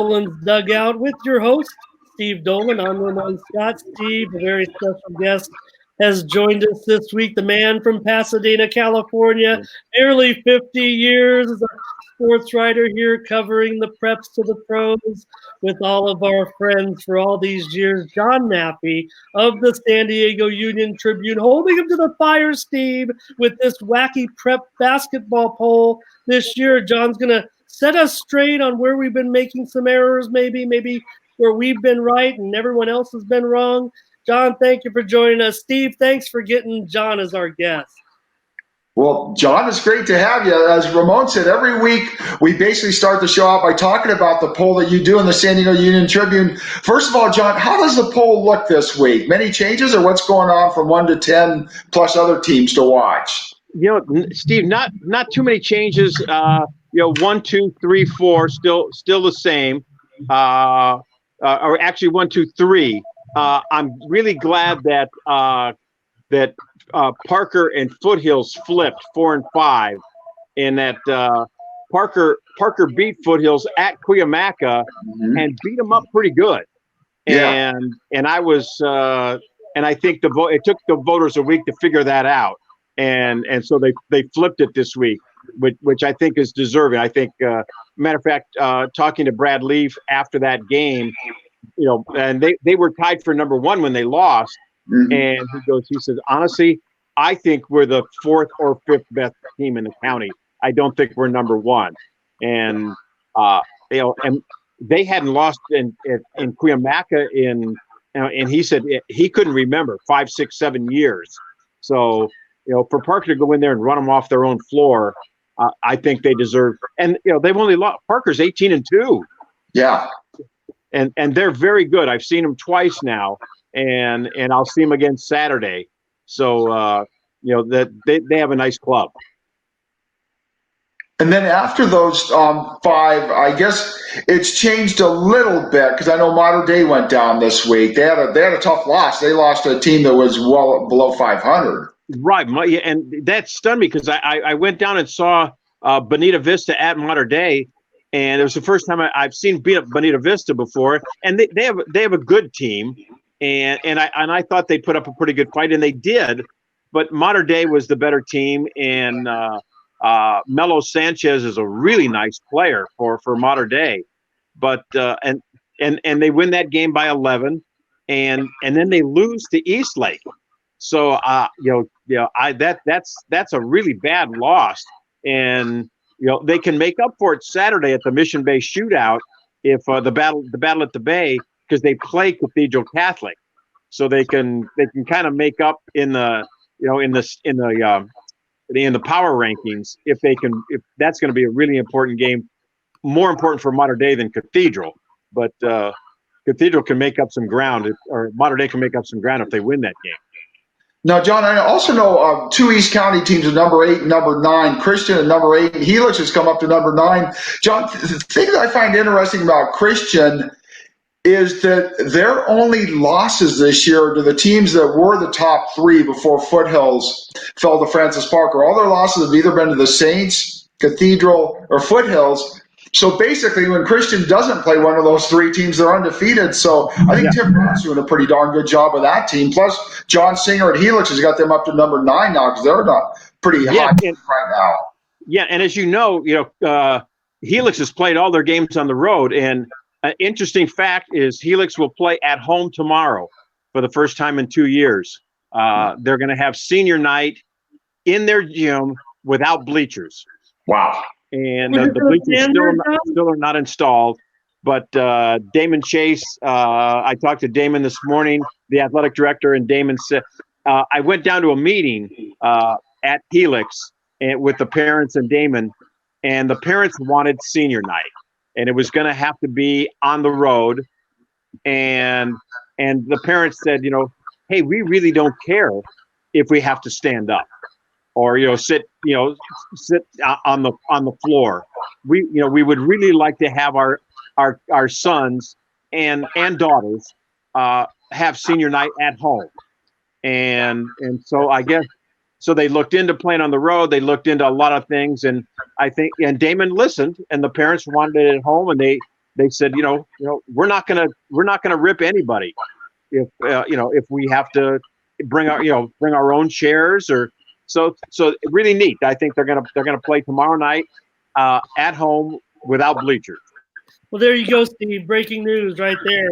Dolan'S Dugout with your host, Steve Dolan. I'm Ramon Scott. Steve, a very special guest, has joined us this week. The man from Pasadena, California, nearly 50 years as a sports writer here covering the preps to the pros with all of our friends for all these years. John Maffey of the San Diego Union Tribune, holding him to the fire, Steve, with this wacky prep basketball poll this year. John's going to set us straight on where we've been making some errors, maybe where we've been right and everyone else has been wrong. John, thank you for joining us. Steve, thanks for getting John as our guest. Well, John, it's great to have you. As Ramon said, every week we basically start the show out by talking about the poll that you do in the San Diego Union Tribune. First of all, John, how does the poll look this week? Many changes, or what's going on from 1 to 10 plus other teams to watch? Steve, not too many changes. 1, 2, 3, 4, still the same. Or actually 1, 2, 3. I'm really glad that Parker and Foothills flipped 4 and 5, and that Parker beat Foothills at Cuyamaca and beat them up pretty good. Yeah. And I was and I think it took the voters a week to figure that out, and so they flipped it this week, which I think is deserving. I think, matter of fact, talking to Brad Leaf after that game, and they were tied for number 1 when they lost. And he says, honestly, I think we're the 4th or 5th best team in the county. I don't think we're number 1. And, and they hadn't lost in Cuyamaca and he said he couldn't remember 5, 6, 7 years. So, for Parker to go in there and run them off their own floor, I think they deserve, and, they've only lost, Parker's 18-2. Yeah. And they're very good. I've seen them twice now. And I'll see them again Saturday. So, that they have a nice club. And then after those 5, I guess it's changed a little bit because I know Mater Dei went down this week. They had a tough loss. They lost to a team that was well below 500. Right, and that stunned me because I went down and saw Bonita Vista at Mater Dei, and it was the first time I've seen beat up Bonita Vista before. And they have a good team. And I thought they put up a pretty good fight, and they did. But Mater Dei was the better team, and Melo Sanchez is a really nice player for Mater Dei. But and they win that game by 11, and then they lose to Eastlake. So that's a really bad loss, and they can make up for it Saturday at the Mission Bay Shootout if the battle at the Bay. Because they play Cathedral Catholic, so they can kind of make up in the power rankings if that's going to be a really important game, more important for Mater Dei than Cathedral. But Cathedral can make up some ground, or Mater Dei can make up some ground if they win that game. Now, John, I also know 2 East County teams are number 8 and number 9. Christian at number 8, and Helix has come up to number 9. John, the thing that I find interesting about Christian is that their only losses this year to the teams that were the top 3 before Foothills fell to Francis Parker. All their losses have either been to the Saints, Cathedral, or Foothills. So basically, when Christian doesn't play one of those 3 teams, they're undefeated. So I think Tim Brown's doing a pretty darn good job with that team. Plus, John Singer at Helix has got them up to number 9 now because they're not pretty high right now. Yeah, and as you know, Helix has played all their games on the road, and an interesting fact is Helix will play at home tomorrow for the first time in 2 years. They're going to have senior night in their gym without bleachers. Wow. And the bleachers still are not installed. But Damon Chase, I talked to Damon this morning, the athletic director, and Damon said, I went down to a meeting at Helix with the parents and Damon, and the parents wanted senior night. And it was going to have to be on the road, and the parents said, hey, we really don't care if we have to stand up or sit on the floor. We would really like to have our sons and daughters have senior night at home, and so I guess So they looked into playing on the road. They looked into a lot of things, and I think, and Damon listened, and the parents wanted it at home, and they they said, we're not gonna rip anybody if we have to bring our own chairs or so really neat. I think they're gonna play tomorrow night at home without bleachers. Well, there you go, Steve. Breaking news right there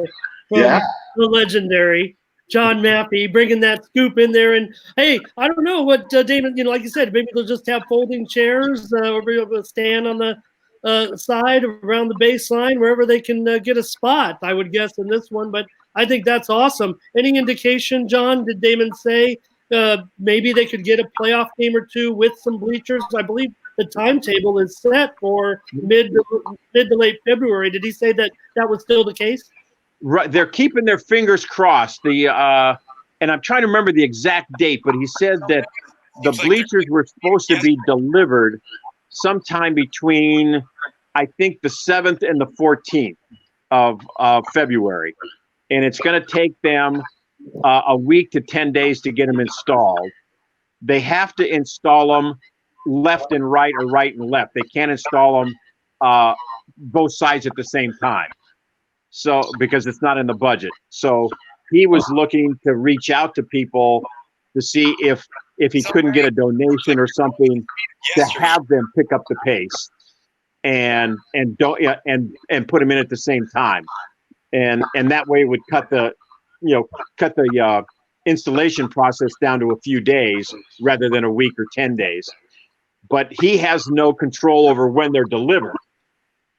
from Yeah. the legendary John Maffey, bringing that scoop in there. And hey, I don't know what Damon, like you said, maybe they'll just have folding chairs or be able to stand on the side around the baseline, wherever they can get a spot, I would guess, in this one. But I think that's awesome. Any indication, John, did Damon say maybe they could get a playoff game or two with some bleachers? I believe the timetable is set for mid to late February. Did he say that was still the case? Right, they're keeping their fingers crossed. And I'm trying to remember the exact date, but he said that the bleachers were supposed to be delivered sometime between, I think, the 7th and the 14th of February, and it's going to take them a week to 10 days to get them installed. They have to install them left and right or right and left. They can't install them both sides at the same time. So because it's not in the budget. So he was looking to reach out to people to see if he couldn't get a donation or something to have them pick up the pace and put them in at the same time. And that way would cut the installation process down to a few days rather than a week or 10 days. But he has no control over when they're delivered.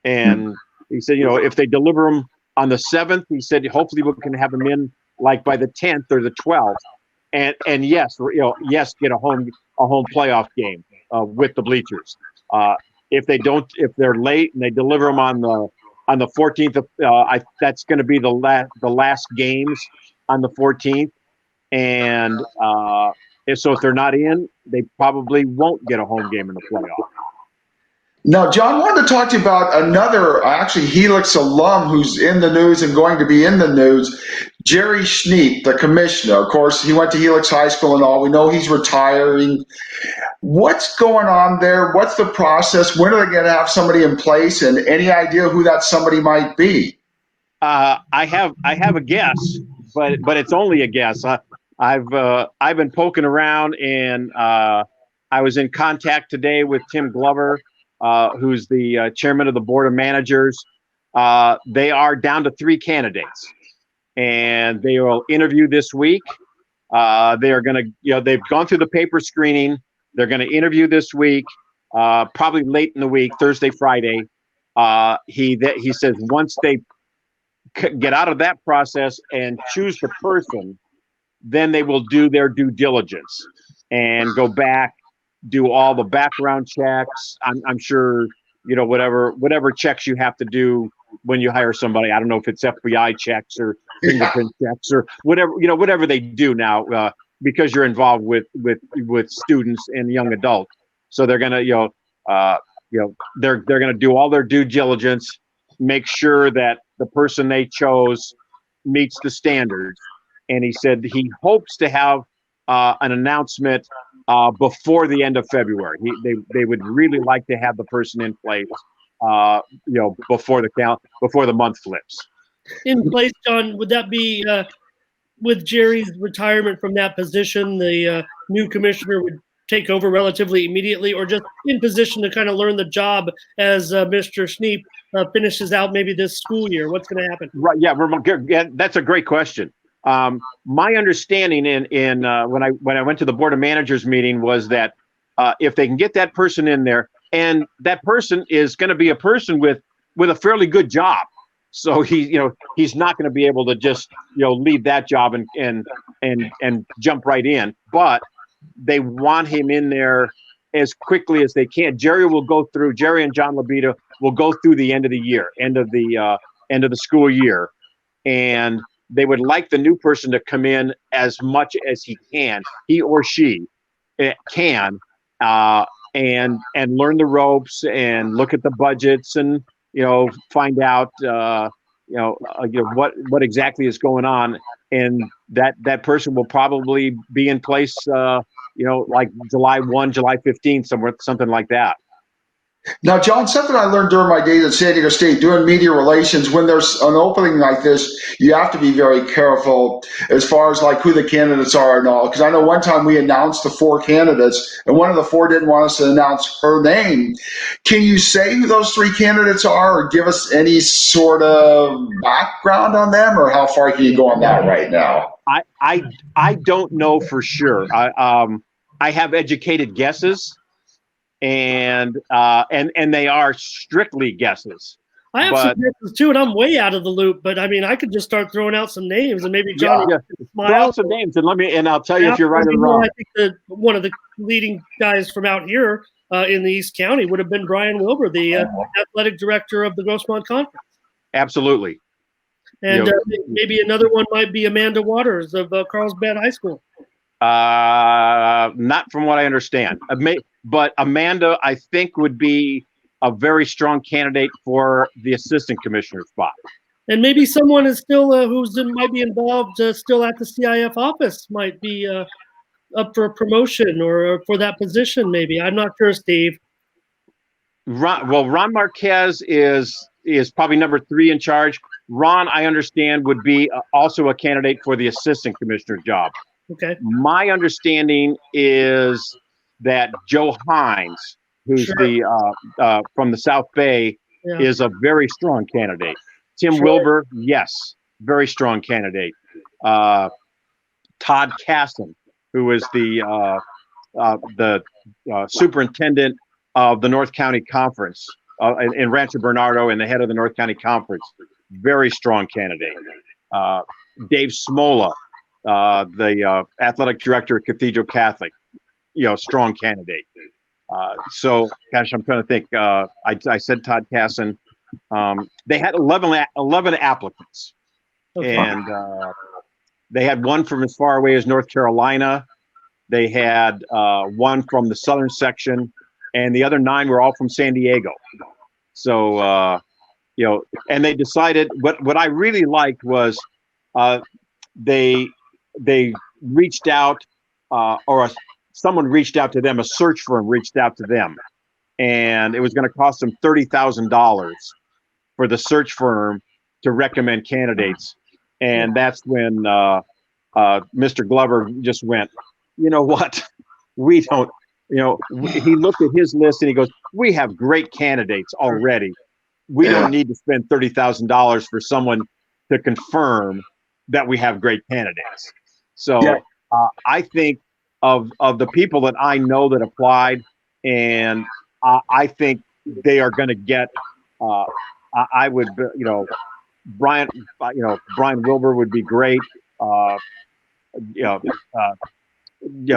And he said, if they deliver them on the 7th, he said, hopefully we can have them in like by the 10th or the 12th. And yes, get a home playoff game with the bleachers. If they're late and they deliver them on the 14th, that's going to be the last games on the 14th. And so if they're not in, they probably won't get a home game in the playoff. Now, John, I wanted to talk to you about another, actually, Helix alum who's in the news and going to be in the news, Jerry Schneep, the commissioner. Of course, he went to Helix High School and all. We know he's retiring. What's going on there? What's the process? When are they going to have somebody in place? And any idea who that somebody might be? I have a guess, but it's only a guess. I've been poking around, and I was in contact today with Tim Glover, who's the chairman of the board of managers. They are down to 3 candidates, and they will interview this week. They are going to, they've gone through the paper screening. They're going to interview this week, probably late in the week, Thursday, Friday. He says once they get out of that process and choose the person, then they will do their due diligence and go back, do all the background checks. I'm sure, whatever checks you have to do when you hire somebody. I don't know if it's FBI checks or fingerprint checks or whatever they do now, because you're involved with students and young adults. So they're gonna, they're gonna do all their due diligence, make sure that the person they chose meets the standards. And he said he hopes to have an announcement before the end of February. They would really like to have the person in place, before the month flips. In place, John, would that be with Jerry's retirement from that position, the new commissioner would take over relatively immediately, or just in position to kind of learn the job as Mr. Schneep finishes out maybe this school year? What's going to happen? Right. Yeah, that's a great question. My understanding in when I went to the board of managers meeting was that if they can get that person in there, and that person is going to be a person with a fairly good job, so he's not going to be able to just leave that job and jump right in, but they want him in there as quickly as they can. Jerry and John Labita will go through the end of the year, end of the school year, and they would like the new person to come in as much as he or she can, and learn the ropes and look at the budgets and find out what exactly is going on, and that person will probably be in place like July 1, July 15th, something like that. Now, John, something I learned during my days at San Diego State doing media relations, when there's an opening like this, you have to be very careful as far as like who the candidates are and all. Because I know one time we announced the 4 candidates, and one of the 4 didn't want us to announce her name. Can you say who those 3 candidates are, or give us any sort of background on them, or how far can you go on that right now? I don't know for sure. I have educated guesses, and they are strictly guesses. I have some guesses too, and I'm way out of the loop. But I mean, I could just start throwing out some names, and maybe John throw out some names, and I'll tell you if you're right or wrong. I think one of the leading guys from out here in the East County would have been Brian Wilbur, the athletic director of the Grossmont Conference. Absolutely. And maybe another one might be Amanda Waters of Carlsbad High School. Not from what I understand. But Amanda, I think, would be a very strong candidate for the assistant commissioner spot. And maybe someone is still might be involved still at the CIF office might be up for a promotion or for that position. Maybe I'm not sure, Steve. Ron Marquez is probably number 3 in charge. Ron, I understand, would be also a candidate for the assistant commissioner job. Okay. My understanding is that Joe Hines, who's from the South Bay, is a very strong candidate. Tim Wilbur, yes, very strong candidate. Todd Casson, who is the superintendent of the North County Conference in Rancho Bernardo and the head of the North County Conference, very strong candidate. Dave Smola, the athletic director at Cathedral Catholic, strong candidate. So, gosh, I'm trying to think. I said Todd Casson. They had 11 applicants, and they had one from as far away as North Carolina. They had one from the southern section, and the other 9 were all from San Diego. So, and they decided. What I really liked was they reached out, someone reached out to them. A search firm reached out to them, and it was going to cost them $30,000 for the search firm to recommend candidates. And that's when Mr. Glover just went, you know what? We don't, he looked at his list and he goes, we have great candidates already. We don't need to spend $30,000 for someone to confirm that we have great candidates. So I think of the people that I know that applied, and I think they are going to get, I would, Brian Wilbur would be great.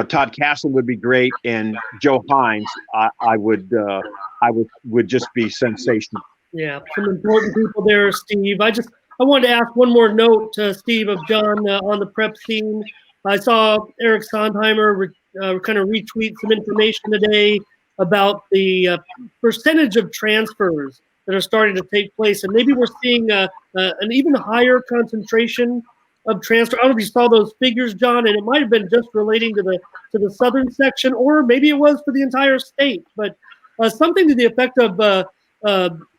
Todd Castle would be great, and Joe Hines, I would just be sensational. Yeah, some important people there, Steve. I wanted to ask one more note, Steve, of John on the prep scene. I saw Eric Sondheimer kind of retweet some information today about the percentage of transfers that are starting to take place, and maybe we're seeing an even higher concentration of transfer. I don't know if you saw those figures, John, and it might have been just relating to the southern section, or maybe it was for the entire state. But something to the effect of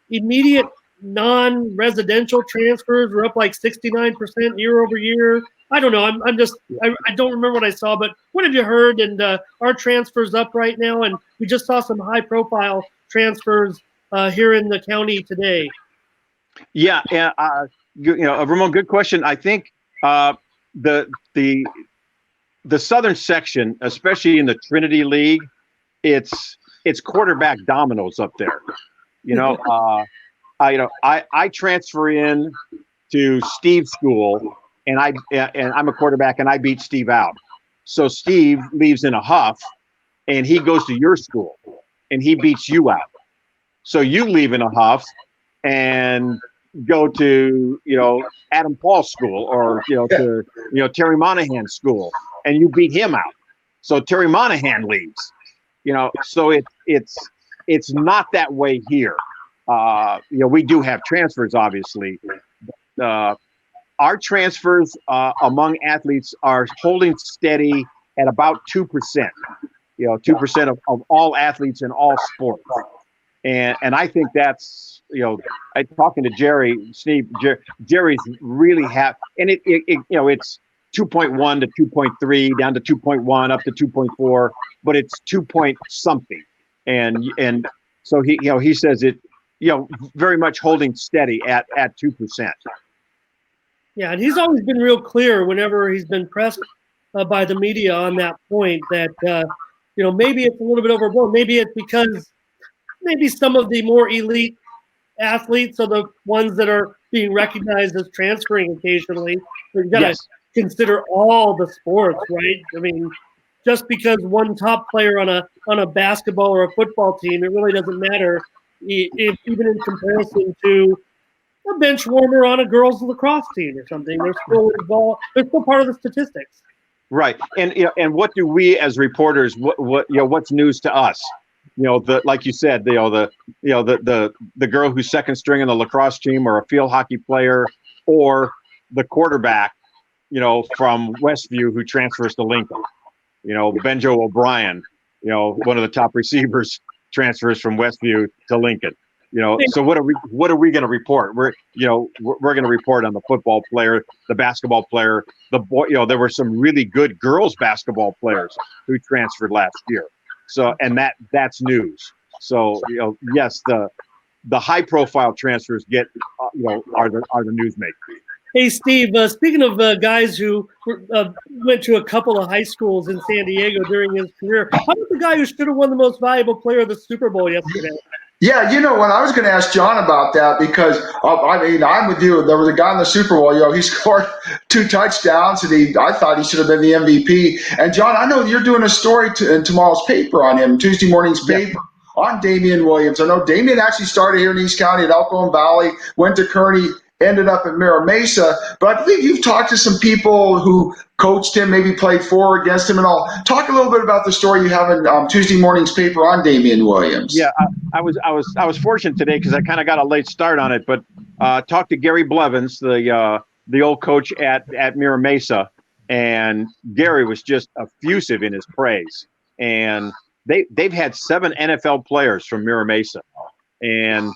immediate non-residential transfers were up like 69% year over year. I don't know. I don't remember what I saw, but what have you heard? And our transfers up right now, and we just saw some high-profile transfers here in the county today. Yeah, Ramon, good question. I think the southern section, especially in the Trinity League, it's quarterback dominoes up there. I transfer in to Steve's school, and I'm a quarterback, and I beat Steve out. So Steve leaves in a huff, and he goes to your school, and he beats you out. So you leave in a huff and go to Adam Paul's school, or to Terry Monahan's school, and you beat him out. So Terry Monahan leaves. So it's not that way here. We do have transfers, obviously. Our transfers among athletes are holding steady at about 2%. 2% of all athletes in all sports. And I think that's, I talking to Jerry, Steve, Jerry's really and it's 2.1 to 2.3 down to 2.1 up to 2.4, but it's 2 point something. And so he says it, very much holding steady at 2%. Yeah, and he's always been real clear whenever he's been pressed by the media on that point that, maybe it's a little bit overblown. Maybe it's because maybe some of the more elite athletes are the ones that are being recognized as transferring occasionally. You've got to consider all the sports, right? I mean, just because one top player on a basketball or a football team, it really doesn't matter, even in comparison to a bench warmer on a girls' lacrosse team or something. They're still involved. They're still part of the statistics. Right, and what do we as reporters? What's news to us? Like you said, the girl who's second string in the lacrosse team, or a field hockey player, or the quarterback, from Westview who transfers to Lincoln. Benjo O'Brien, one of the top receivers, transfers from Westview to Lincoln. So what are we going to report? We're going to report on the football player, the basketball player, the boy. There were some really good girls basketball players who transferred last year. So, and that's news. So, yes, the high profile transfers are the newsmakers. Hey, Steve, speaking of guys who went to a couple of high schools in San Diego during his career, how about the guy who should have won the most valuable player of the Super Bowl yesterday? Yeah, what, I was going to ask John about that because, I'm with you. There was a guy in the Super Bowl, he scored 2 touchdowns, and I thought he should have been the MVP. And, John, I know you're doing a story in tomorrow's paper on him, Tuesday morning's paper, on Damien Williams. I know Damien actually started here in East County at Elko Valley, went to Kearney, ended up at Mira Mesa, but I believe you've talked to some people who coached him, maybe played for or against him and all. Talk a little bit about the story you have in Tuesday morning's paper on Damien Williams. Yeah, I was fortunate today because I kind of got a late start on it, but talked to Gary Blevins, the old coach at Mira Mesa, and Gary was just effusive in his praise. And they've had 7 NFL players from Mira Mesa, and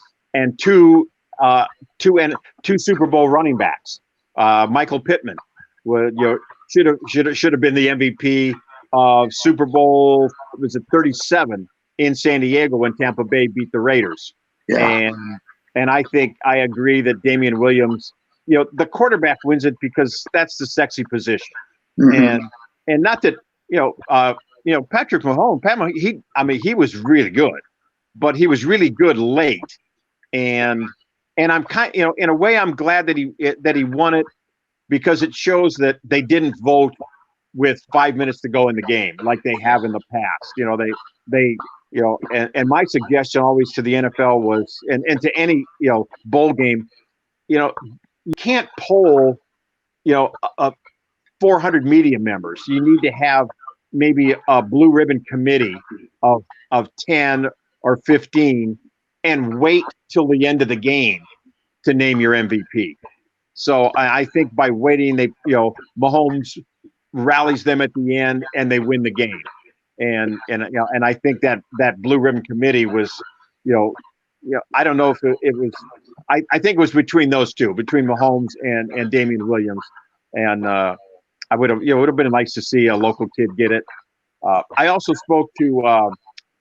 2 Super Bowl running backs. Michael Pittman should have been the MVP of Super Bowl, was it 37 in San Diego when Tampa Bay beat the Raiders. Yeah. And I think I agree that Damien Williams, the quarterback wins it because that's the sexy position. Mm-hmm. And not that Patrick Mahomes, he was really good, but he was really good late. And I'm in a way, I'm glad that he won it, because it shows that they didn't vote with 5 minutes to go in the game like they have in the past. And my suggestion always to the NFL was, and to any bowl game, you can't poll 400 media members. You need to have maybe a blue ribbon committee of 10 or 15 and wait till the end of the game to name your MVP. So I think by waiting, Mahomes rallies them at the end and they win the game. And I think that blue ribbon committee was, I don't know if it was, I think it was between those two, between Mahomes and Damien Williams. And I would have, it would have been nice to see a local kid get it. I also spoke to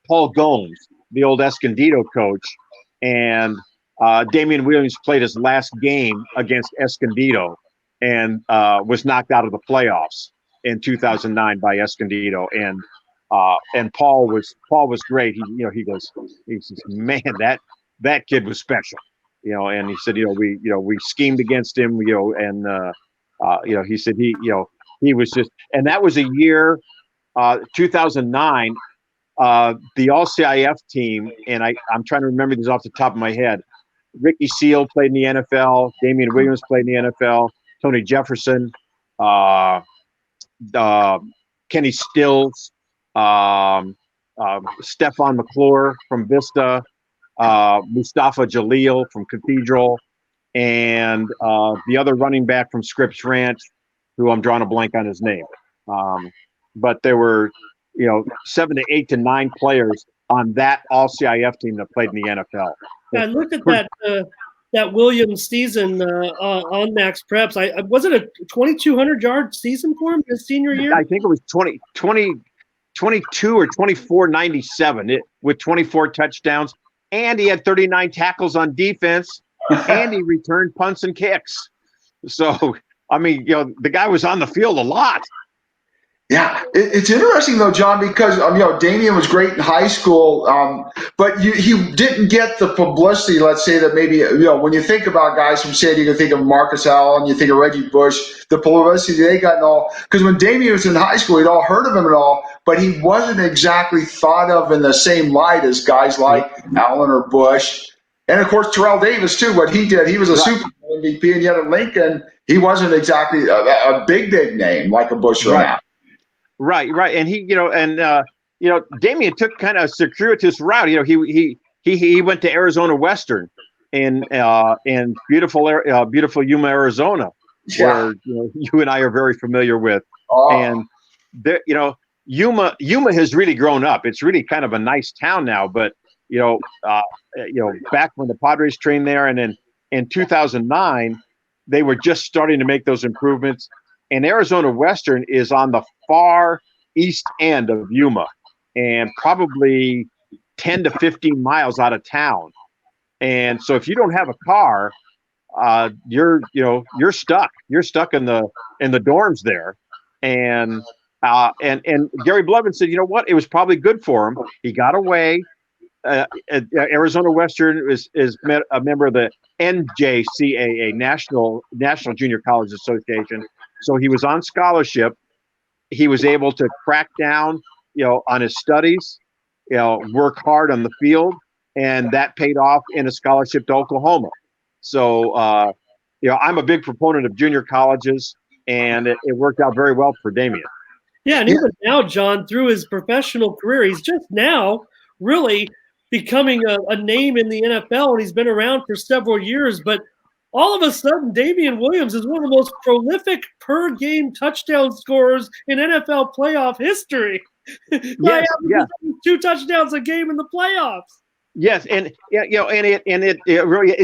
Paul Gomes, the old Escondido coach, and Damien Williams played his last game against Escondido and was knocked out of the playoffs in 2009 by Escondido. And Paul was great. He says, man, that kid was special, and he said, we schemed against him, he said he was just, and that was a year, 2009, the All-CIF team, and I'm trying to remember these off the top of my head. Ricky Seal played in the NFL. Damien Williams played in the NFL. Tony Jefferson, Kenny Stills, Stephon McClure from Vista, Mustafa Jalil from Cathedral, and the other running back from Scripps Ranch, who I'm drawing a blank on his name. But there were, 7 to 8 to 9 players on that all-CIF team that played in the NFL. Yeah, I looked at that Williams season on Max Preps. Was it a 2,200 yard season for him his senior year? I think it was 22 or 24.97 with 24 touchdowns, and he had 39 tackles on defense, and he returned punts and kicks. So, I mean, the guy was on the field a lot. Yeah, it's interesting though, John, because Damien was great in high school, but he didn't get the publicity. Let's say that maybe when you think about guys from San Diego, you think of Marcus Allen, you think of Reggie Bush, the publicity they got and all. Because when Damien was in high school, we'd all heard of him and all, but he wasn't exactly thought of in the same light as guys like Allen or Bush, and of course Terrell Davis too. What he did, he was a Super Bowl MVP, and yet at Lincoln, he wasn't exactly a big name like a Bush or Allen. Right. And he, Damien took kind of a circuitous route. He went to Arizona Western in beautiful Yuma, Arizona, where you and I are very familiar with. Oh. And there, Yuma has really grown up. It's really kind of a nice town now. But back when the Padres trained there, and then in 2009, they were just starting to make those improvements. And Arizona Western is on the far east end of Yuma and probably 10 to 15 miles out of town. And so if you don't have a car, you're stuck. You're stuck in the dorms there. And Gary Blevin said, you know what? It was probably good for him. He got away. Arizona Western is a member of the NJCAA, National Junior College Association. So he was on scholarship. He was able to crack down, on his studies, work hard on the field, and that paid off in a scholarship to Oklahoma. So, I'm a big proponent of junior colleges, and it worked out very well for Damien. Yeah, and even now, John, through his professional career, he's just now really becoming a name in the NFL, and he's been around for several years, but all of a sudden, Damien Williams is one of the most prolific per-game touchdown scorers in NFL playoff history. Yes, 2 touchdowns a game in the playoffs. Yes, and it really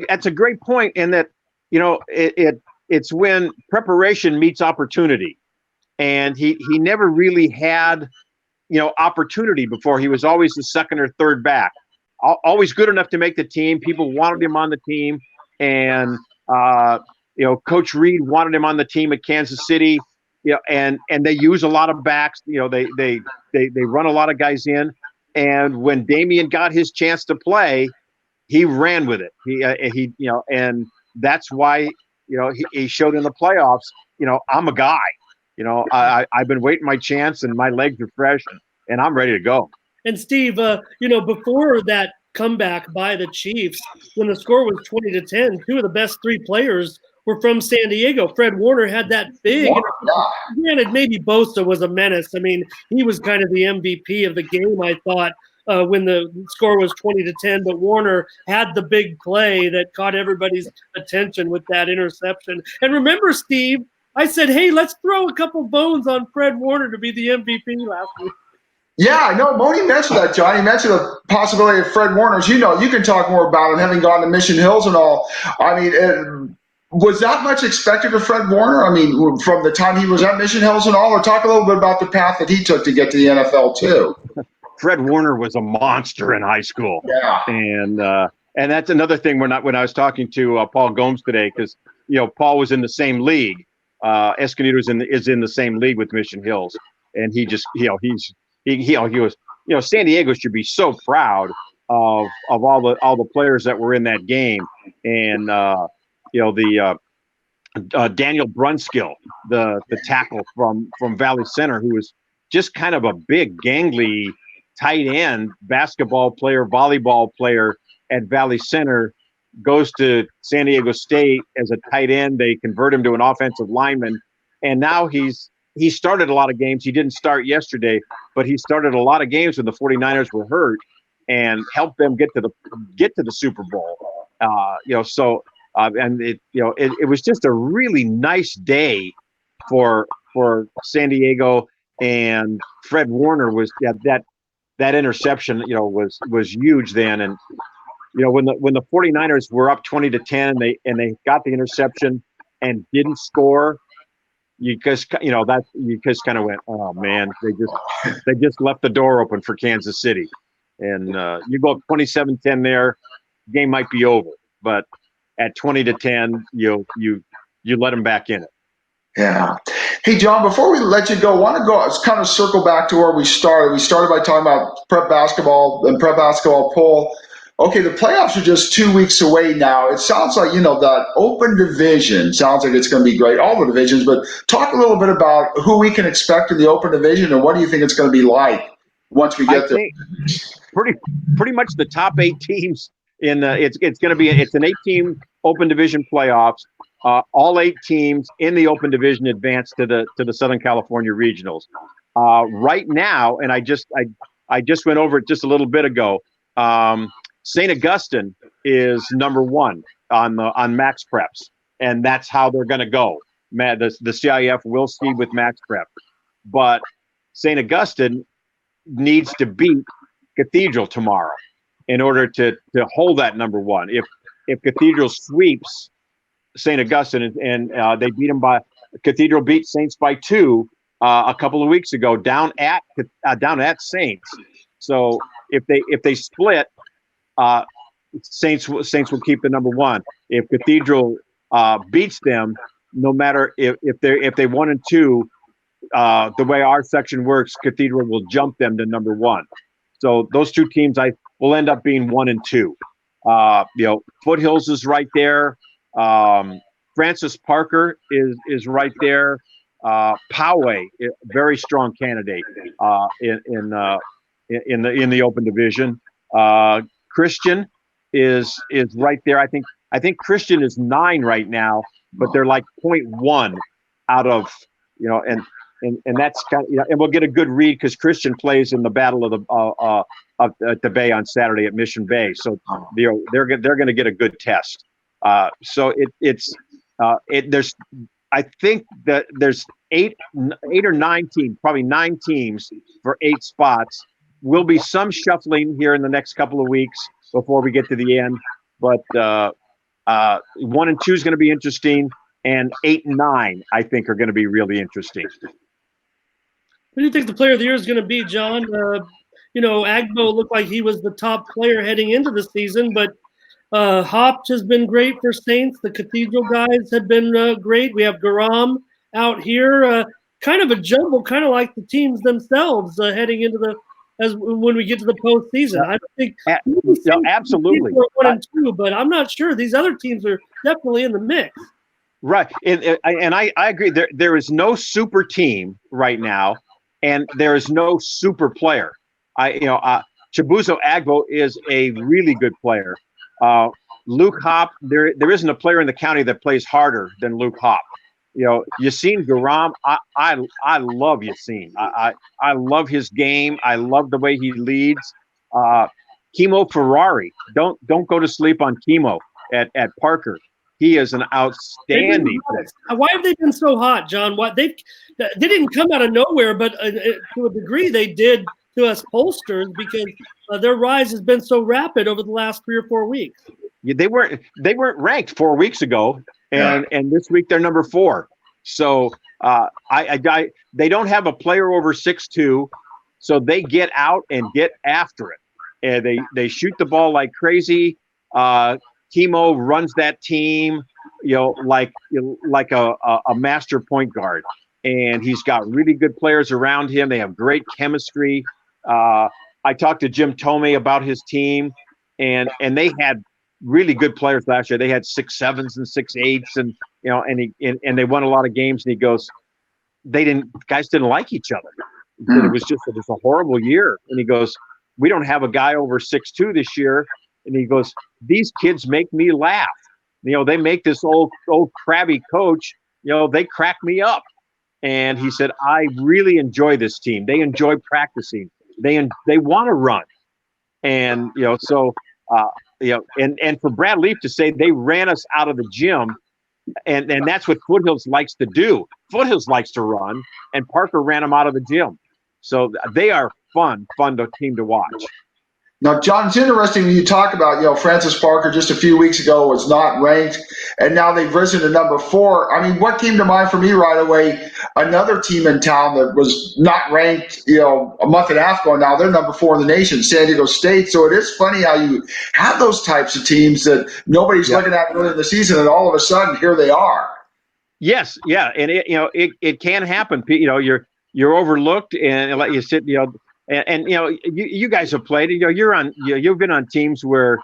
that's a great point in that it's when preparation meets opportunity, and he never really had opportunity before. He was always the second or third back, always good enough to make the team. People wanted him on the team. And Coach Reed wanted him on the team at Kansas City, and they use a lot of backs. They run a lot of guys in. And when Damien got his chance to play, he ran with it. He and that's why he showed in the playoffs. I'm a guy. I've been waiting my chance, and my legs are fresh, and I'm ready to go. And Steve, before that comeback by the Chiefs, when the score was 20-10, 2 of the best 3 players were from San Diego. Fred Warner had that big. Granted, maybe Bosa was a menace. I mean, he was kind of the MVP of the game, I thought, when the score was 20-10. But Warner had the big play that caught everybody's attention with that interception. And remember, Steve, I said, hey, let's throw a couple bones on Fred Warner to be the MVP last week. Yeah, I know. Moni mentioned that, John. He mentioned the possibility of Fred Warner. As you know, you can talk more about him having gone to Mission Hills and all. I mean, was that much expected of Fred Warner? I mean, from the time he was at Mission Hills and all, or talk a little bit about the path that he took to get to the NFL too. Fred Warner was a monster in high school. Yeah, and that's another thing when I was talking to Paul Gomes today, because Paul was in the same league. Escondido is in the same league with Mission Hills, and he just he was San Diego should be so proud of all the players that were in that game, and Daniel Brunskill, the tackle from Valley Center, who was just kind of a big gangly tight end basketball player, volleyball player at Valley Center, goes to San Diego State as a tight end. They convert him to an offensive lineman, and now he started a lot of games. He didn't start yesterday, but he started a lot of games when the 49ers were hurt and helped them get to the Super Bowl. And it was just a really nice day for San Diego, and Fred Warner was that that interception, was huge then. And when the 49ers were up 20-10 and they got the interception and didn't score, you just kind of went, oh man, they just left the door open for Kansas City. And you go up 27-10 there, game might be over. But at 20-10, you let them back in it. Yeah. Hey, John, before we let you go, let's kind of circle back to where we started. We started by talking about prep basketball and prep basketball poll. Okay, the playoffs are just 2 weeks away now. It sounds like, that open division sounds like it's going to be great, all the divisions, but talk a little bit about who we can expect in the open division and what do you think it's going to be like once we get there? Pretty much the top 8 teams it's an 8-team open division playoffs. All 8 teams in the open division advance to the Southern California regionals. Right now, and I just went over it just a little bit ago. St. Augustine is number 1 on Max Preps, and that's how they're going to go. The CIF will see with Max Prep, but St. Augustine needs to beat Cathedral tomorrow in order to hold that number 1. If Cathedral sweeps St. Augustine and they beat them Cathedral beat Saints by 2 a couple of weeks ago down at Saints. So if they split, Saints will keep the number 1. If Cathedral beats them, no matter if they 1 and 2, the way our section works, Cathedral will jump them to number 1. So those 2 teams will end up being 1 and 2. Foothills is right there. Francis Parker is right there. Poway, very strong candidate in the open division. Christian is right there. I think Christian is 9 right now, but they're like 0.1 out of and that's kind of, and we'll get a good read because Christian plays in the Battle of the Bay on Saturday at Mission Bay, so they're going to get a good test. So there's I think that there's 8 or 9 teams, probably 9 teams for 8 spots. Will be some shuffling here in the next couple of weeks before we get to the end, but 1 and 2 is going to be interesting, and 8 and 9 I think are going to be really interesting. Who do you think the player of the year is going to be, John? Agbo looked like he was the top player heading into the season, but Hopch has been great for Saints. The Cathedral guys have been great. We have Garam out here, kind of a jumble, kind of like the teams themselves heading into when we get to the postseason. I don't think absolutely 1 and 2, but I'm not sure. These other teams are definitely in the mix. Right, and I agree. There is no super team right now, and there is no super player. Chibuzo Agbo is a really good player. Luke Hop, there isn't a player in the county that plays harder than Luke Hop. Yassine Garam, I love Yassine. I love his game. I love the way he leads. Kimo Ferrari, don't go to sleep on Kimo at Parker. He is an outstanding player. Why have they been so hot, John? They didn't come out of nowhere, but to a degree they did to us pollsters because their rise has been so rapid over the last 3 or 4 weeks. Yeah, they weren't ranked 4 weeks ago, and this week they're number 4. So they don't have a player over 6'2", so they get out and get after it, and they shoot the ball like crazy. Kimo runs that team, like a master point guard, and he's got really good players around him. They have great chemistry. I talked to Jim Tomei about his team, and they had really good players last year. They had 6'7s and 6'8s, and they won a lot of games. And he goes, guys didn't like each other. He said it was a horrible year. And he goes, we don't have a guy over 6'2" this year. And he goes, these kids make me laugh. They make this old crabby coach, they crack me up. And he said, I really enjoy this team. They enjoy practicing. They want to run. And, and for Brad Leaf to say they ran us out of the gym, and that's what Foothills likes to do. Foothills likes to run, and Parker ran them out of the gym. So they are fun team to watch. Now, John, it's interesting when you talk about, Francis Parker just a few weeks ago was not ranked, and now they've risen to number 4. I mean, what came to mind for me right away, another team in town that was not ranked, a month and a half ago now, they're number 4 in the nation, San Diego State. So it is funny how you have those types of teams that nobody's looking at early in the season, and all of a sudden, here they are. Yes, yeah, and it can happen. You're overlooked, and let you sit, And you guys have played. You've been on teams where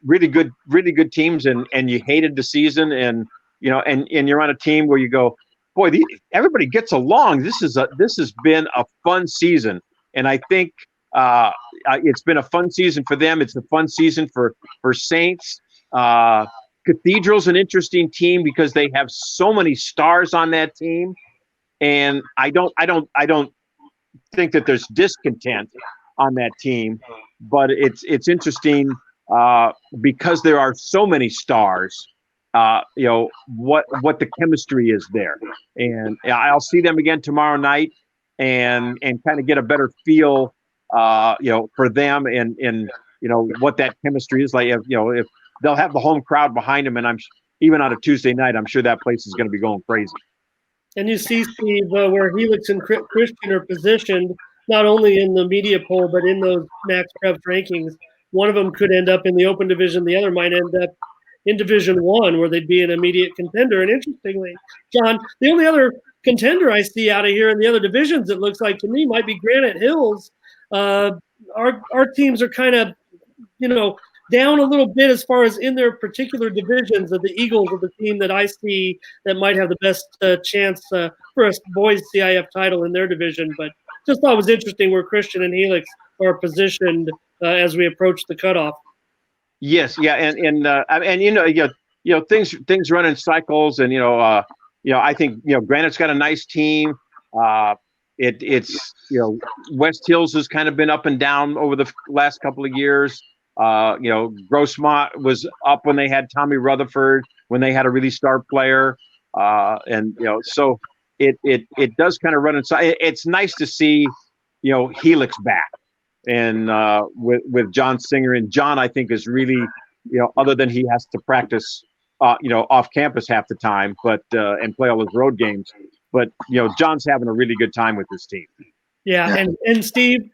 really good teams, and you hated the season, and you're on a team where you go, boy, everybody gets along. This has been a fun season, and I think it's been a fun season for them. It's a fun season for Saints. Cathedral's an interesting team because they have so many stars on that team, and I don't think that there's discontent on that team, but it's interesting because there are so many stars. What the chemistry is there, and I'll see them again tomorrow night, and kind of get a better feel, for them, and what that chemistry is like. If they'll have the home crowd behind them, and even on a Tuesday night, I'm sure that place is going to be going crazy. And you see, Steve, where Helix and Christian are positioned, not only in the media poll, but in those Max Preps rankings. One of them could end up in the open division. The other might end up in Division I, where they'd be an immediate contender. And interestingly, John, the only other contender I see out of here in the other divisions, it looks like to me, might be Granite Hills. Our teams are kind of, down a little bit as far as in their particular divisions. Of the Eagles are the team that I see that might have the best chance for a boys CIF title in their division. But just thought it was interesting where Christian and Helix are positioned as we approach the cutoff. Yes, yeah, and things run in cycles, and I think Granite's got a nice team. It's West Hills has kind of been up and down over the last couple of years. Grossmont was up when they had Tommy Rutherford, when they had a really star player, so it does kind of run inside. It's nice to see Helix back, and with John Singer, and John I think is really other than he has to practice off campus half the time, but and play all his road games, but John's having a really good time with this team. Yeah. And Steve,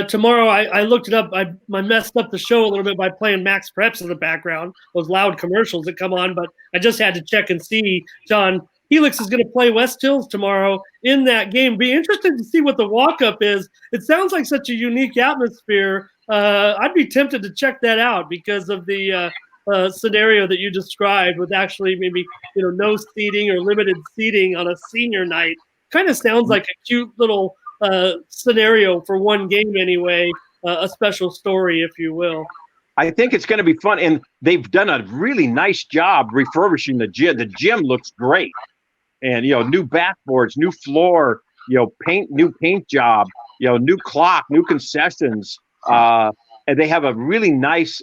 tomorrow, I looked it up. I messed up the show a little bit by playing Max Preps in the background, those loud commercials that come on, but I just had to check and see, John, Helix is going to play West Hills tomorrow in that game. Be interested to see what the walk-up is. It sounds like such a unique atmosphere. I'd be tempted to check that out because of the scenario that you described with actually maybe no seating or limited seating on a senior night. Kind of sounds like a cute little scenario for one game anyway, a special story, if you will. I think it's going to be fun, and they've done a really nice job refurbishing the gym. The gym looks great, and new backboards, new floor, new paint job, new clock, new concessions, and they have a really nice.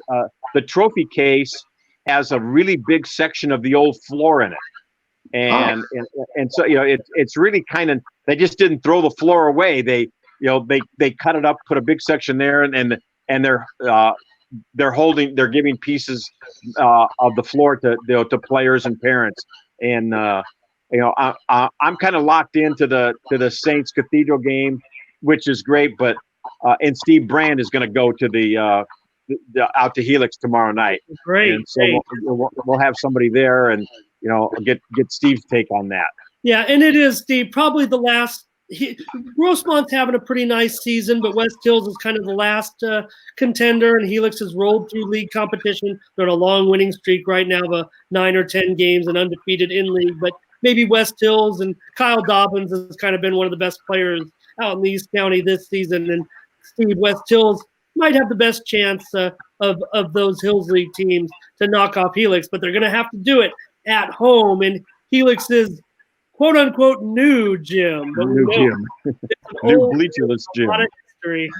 The trophy case has a really big section of the old floor in it. And so it's really kind of, they just didn't throw the floor away. They cut it up, put a big section there, and they're giving pieces of the floor to players and parents. And I'm kind of locked into the Saints Cathedral game, which is great. But and Steve Brand is going to go to the out to Helix tomorrow night. Great. And so we'll have somebody there, and get Steve's take on that. Yeah, and it is, Steve, probably the last. Grossmont's having a pretty nice season, but West Hills is kind of the last contender, and Helix has rolled through league competition. They're on a long winning streak right now of 9 or 10 games and undefeated in league. But maybe West Hills and Kyle Dobbins has kind of been one of the best players out in the East County this season. And Steve, West Hills might have the best chance of those Hills League teams to knock off Helix, but they're going to have to do it at home. And Helix's quote unquote new gym. New gym. New bleacherless gym. A lot of history.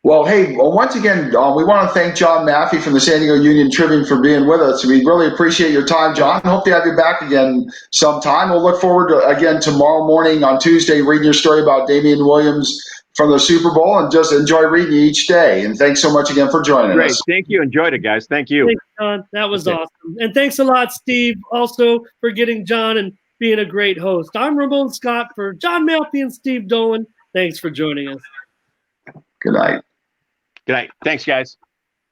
Well, hey, once again, we want to thank John Maffey from the San Diego Union Tribune for being with us. We really appreciate your time, John. Hope to have you back again sometime. We'll look forward to, again, tomorrow morning on Tuesday, reading your story about Damien Williams from the Super Bowl, and just enjoy reading each day. And thanks so much again for joining us. Great. Thank you. Enjoyed it, guys. Thank you. Thanks, John. That was awesome. And thanks a lot, Steve, also for getting John and being a great host. I'm Ramon Scott for John Maffey and Steve Dolan. Thanks for joining us. Good night. Good night. Thanks, guys.